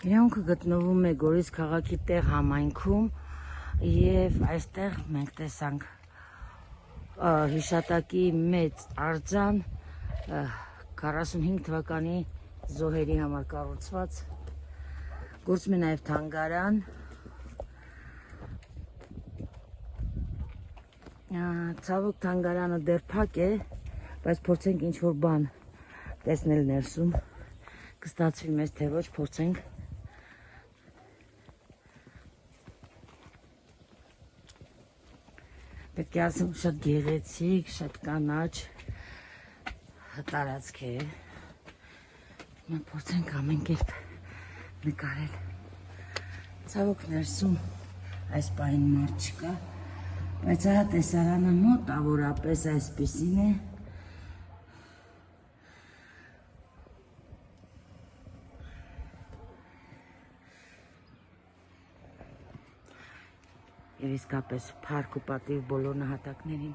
Իրավունքը գտնվում է Գորիս քաղաքի տեղ համայնքում եւ այստեղ մենք տեսանք հիշատակի մեծ արձան 45 թվականի զոհերի համար կառուցված գործում է նաեւ թանգարան ցավոք թանգարանը դեռ փակ է բայց փորձենք ինչ որ բան տեսնել ներսում կստացվի մեզ թե ոչ փորձենք Պետք է ասեմ շատ գեղեցիկ, շատ կանաչ տարածք է Մենք փորձենք ամեն կերպ նկարել Ցավոք ներսում այս պահին մարդ չկա Բայց ահա տեսարանը մոտավորապես այսպիսին է Եվ իսկապես փառք ու պատիվ բոլոր նահատակներին